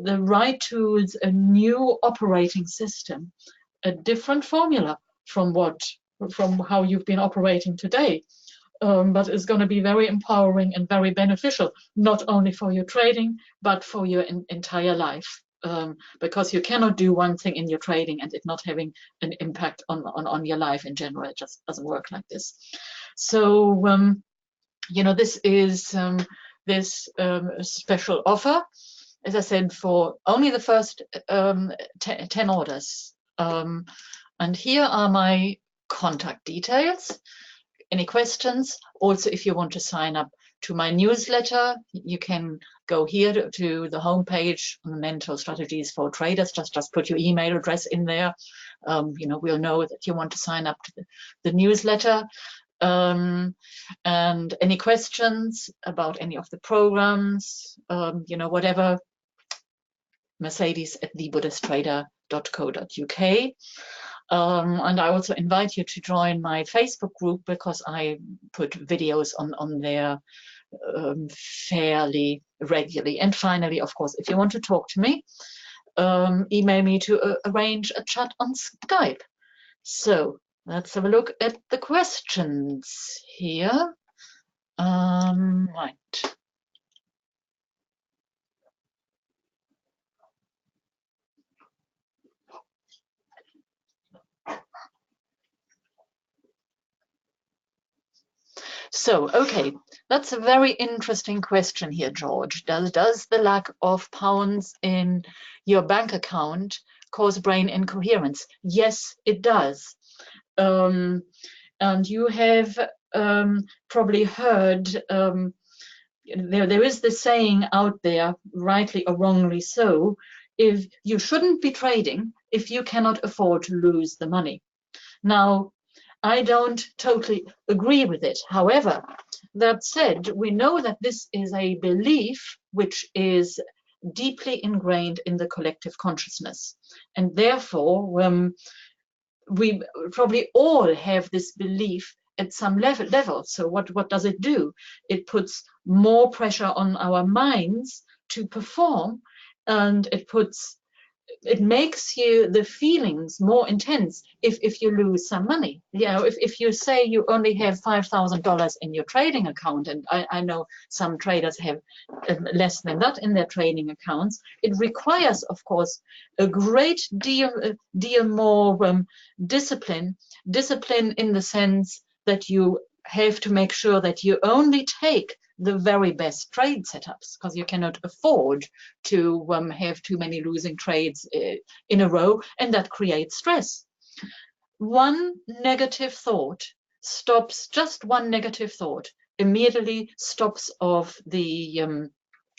the right tools, a new operating system, a different formula from how you've been operating today. But it's going to be very empowering and very beneficial, not only for your trading, but for your entire life. Because you cannot do one thing in your trading and it not having an impact on your life in general. It just doesn't work like this. So, this is this special offer, as I said, for only the first 10 orders. And here are my contact details. Any questions? Also, if you want to sign up to my newsletter, you can go here to the homepage on the Mental Strategies for Traders. Just put your email address in there. We'll know that you want to sign up to the newsletter. And any questions about any of the programs, whatever, mercedes@thebuddhisttrader.co.uk. And I also invite you to join my Facebook group, because I put videos on there fairly regularly. And finally, of course, if you want to talk to me, email me to arrange a chat on Skype. So let's have a look at the questions here. Right. So, okay, that's a very interesting question here, George. Does the lack of pounds in your bank account cause brain incoherence? Yes, it does. And you have probably heard, there is this saying out there, rightly or wrongly so, if you shouldn't be trading if you cannot afford to lose the money. Now, I don't totally agree with it. However, that said, we know that this is a belief which is deeply ingrained in the collective consciousness. And therefore, we probably all have this belief at some level. So what does it do? It puts more pressure on our minds to perform, and it makes the feelings more intense if you lose some money. If you say you only have $5,000 in your trading account, and I know some traders have less than that in their trading accounts, it requires, of course, a great deal more discipline in the sense that you have to make sure that you only take the very best trade setups, because you cannot afford to have too many losing trades in a row, and that creates stress. One negative thought immediately stops off the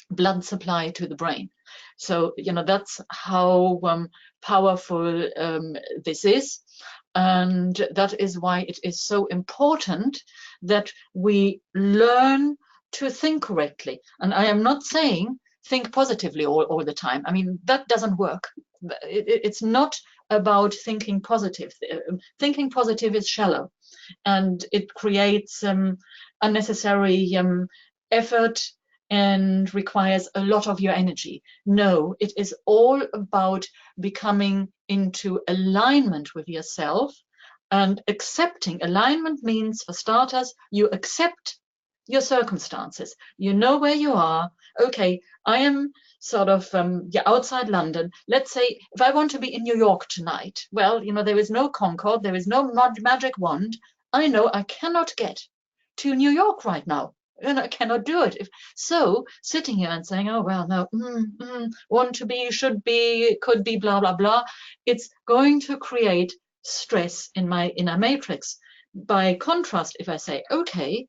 blood supply to the brain. So, that's how powerful this is. And that is why it is so important that we learn to think correctly. And I am not saying think positively all the time. I mean, that doesn't work. It's not about thinking positive. Thinking positive is shallow. and it creates unnecessary effort and requires a lot of your energy. No, it is all about becoming into alignment with yourself and accepting. Alignment means, for starters, you accept your circumstances. You know where you are. Okay, I am sort of outside London. Let's say if I want to be in New York tonight, well, there is no Concorde, there is no magic wand. I know I cannot get to New York right now. And I cannot do it. So sitting here and saying, oh, well, no, want to be, should be, could be, blah, blah, blah, it's going to create stress in my inner matrix. By contrast, if I say, okay,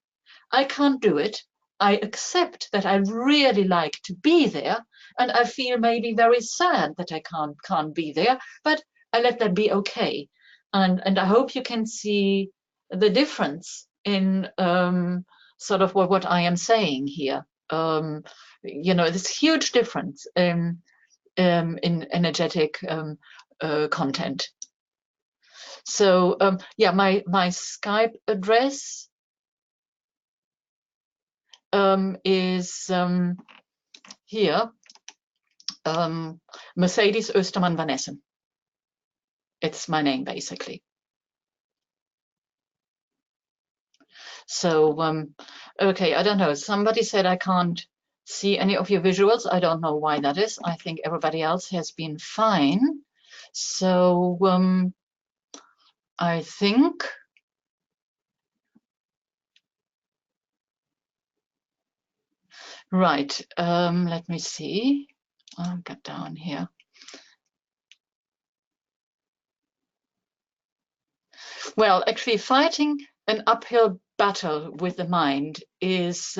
I can't do it, I accept that I really like to be there, and I feel maybe very sad that I can't be there, but I let that be okay. And I hope you can see the difference in sort of what I am saying here. This huge difference in energetic content. So yeah, my Skype address is here, Mercedes Ostermann Vanessen. It's my name, basically. So, okay, I don't know. Somebody said I can't see any of your visuals. I don't know why that is. I think everybody else has been fine. So, I think right. Let me see. I'll get down here. Well, actually, fighting an uphill battle with the mind is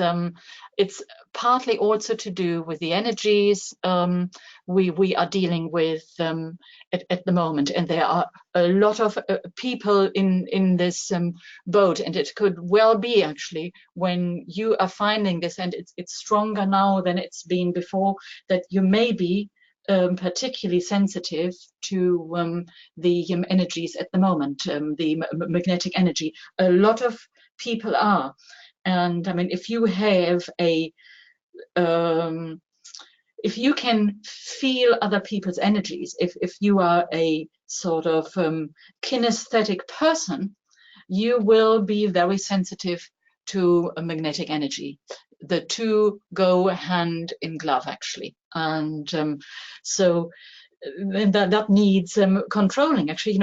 it's partly also to do with the energies we are dealing with at the moment, and there are a lot of people in this boat, and it could well be actually when you are finding this, and it's stronger now than it's been before, that you may be particularly sensitive to the energies at the moment, the magnetic energy. A lot of people are. And I mean, if you have if you can feel other people's energies, if you are a sort of kinesthetic person, you will be very sensitive to a magnetic energy. The two go hand in glove, actually. And so that needs controlling. Actually,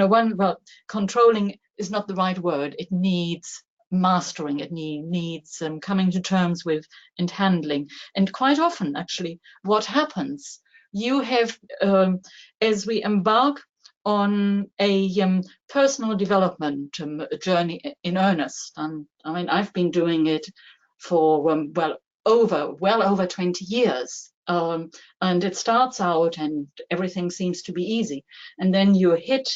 controlling is not the right word. It needs mastering. It needs coming to terms with and handling. And quite often, actually, what happens, you have, as we embark on a personal development journey in earnest. And I mean, I've been doing it for well over 20 years. And it starts out and everything seems to be easy. And then you hit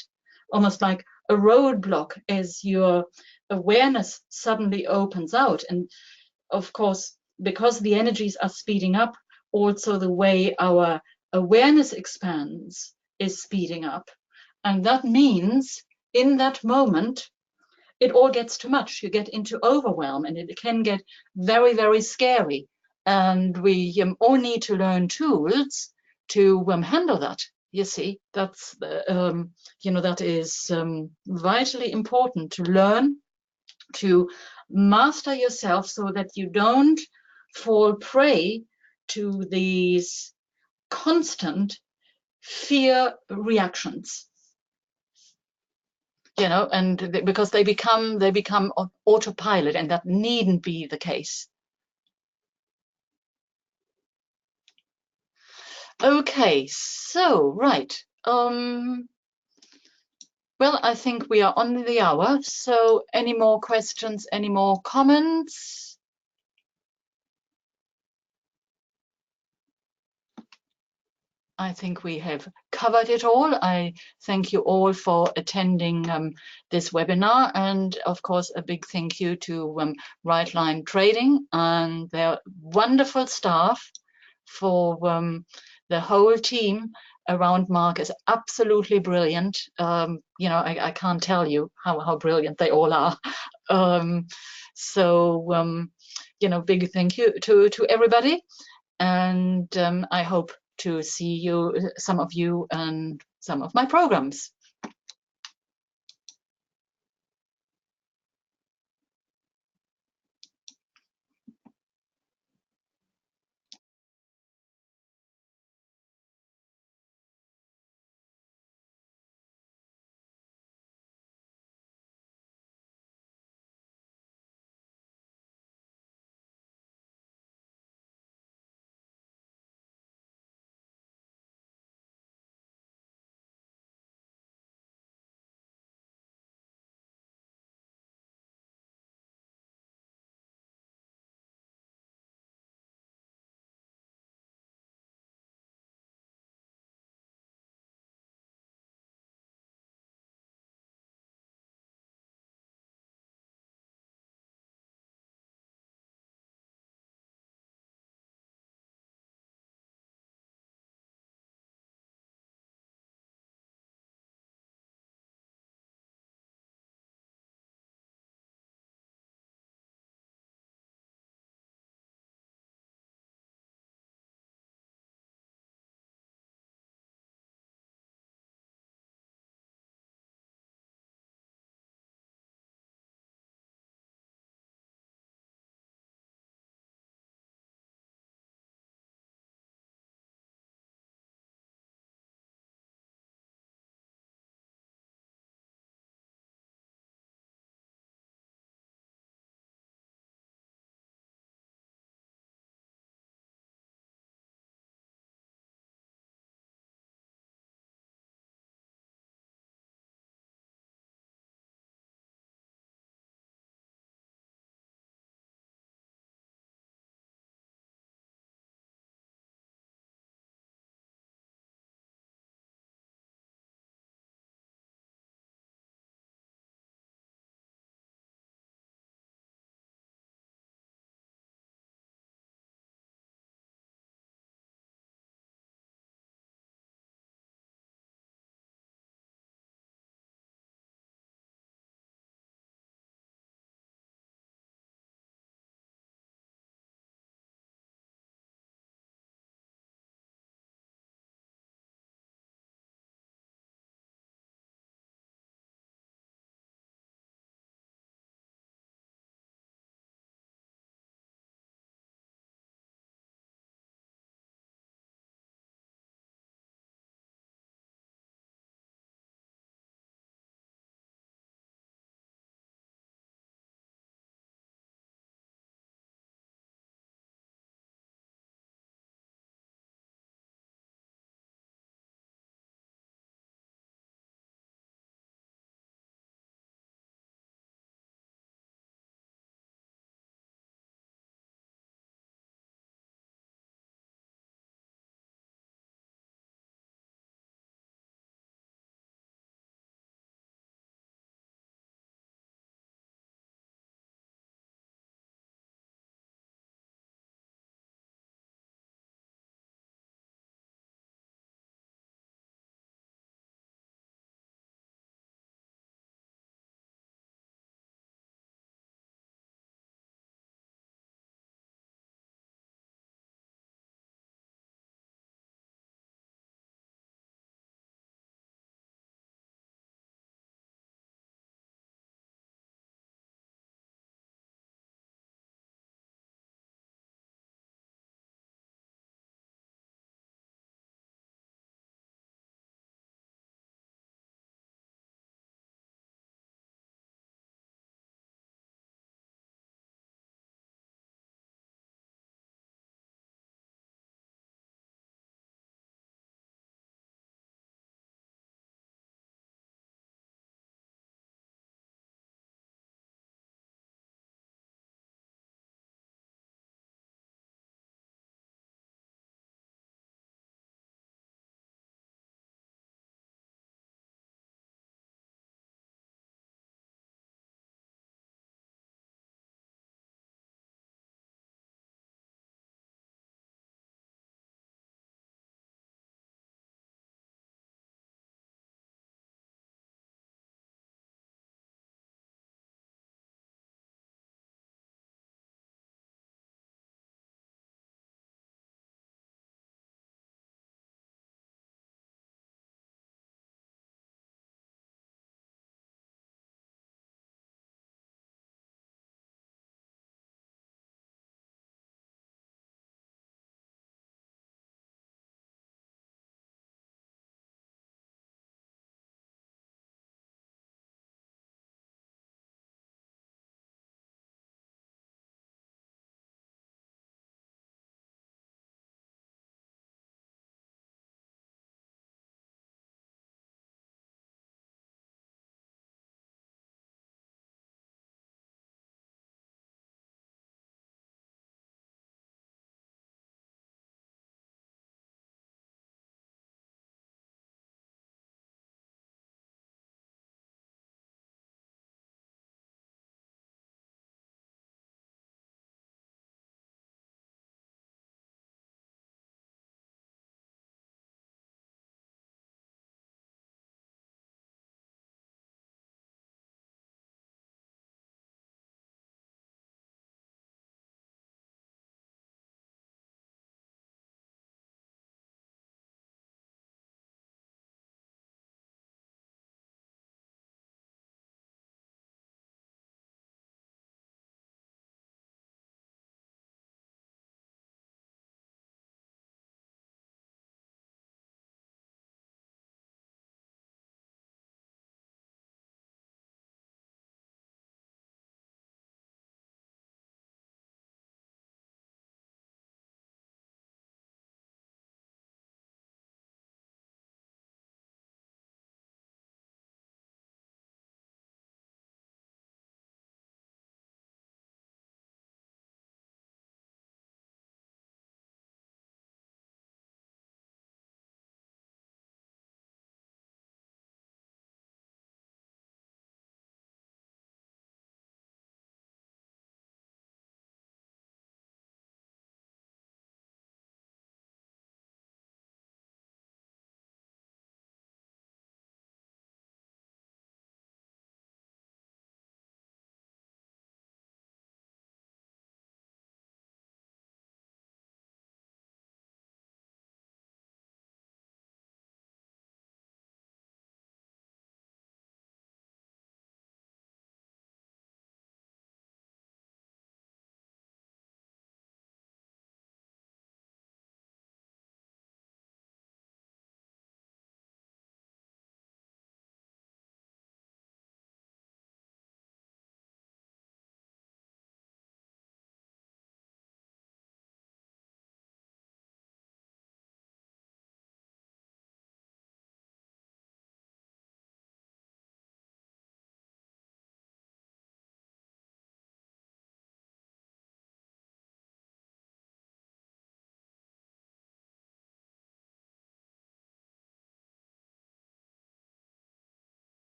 almost like a roadblock as your awareness suddenly opens out. And of course, because the energies are speeding up, also the way our awareness expands is speeding up. And that means in that moment, it all gets too much. You get into overwhelm, and it can get very, very scary. And we all need to learn tools to handle that. You see, that's that is vitally important to learn to master yourself so that you don't fall prey to these constant fear reactions. And because they become autopilot, and that needn't be the case. Okay, so right. Well, I think we are on the hour. So any more questions, any more comments? I think we have covered it all. I thank you all for attending this webinar, and of course a big thank you to Right Line Trading and their wonderful staff, for the whole team around Mark is absolutely brilliant. I can't tell you how brilliant they all are. Um, big thank you to everybody, and I hope to see some of you and some of my programs.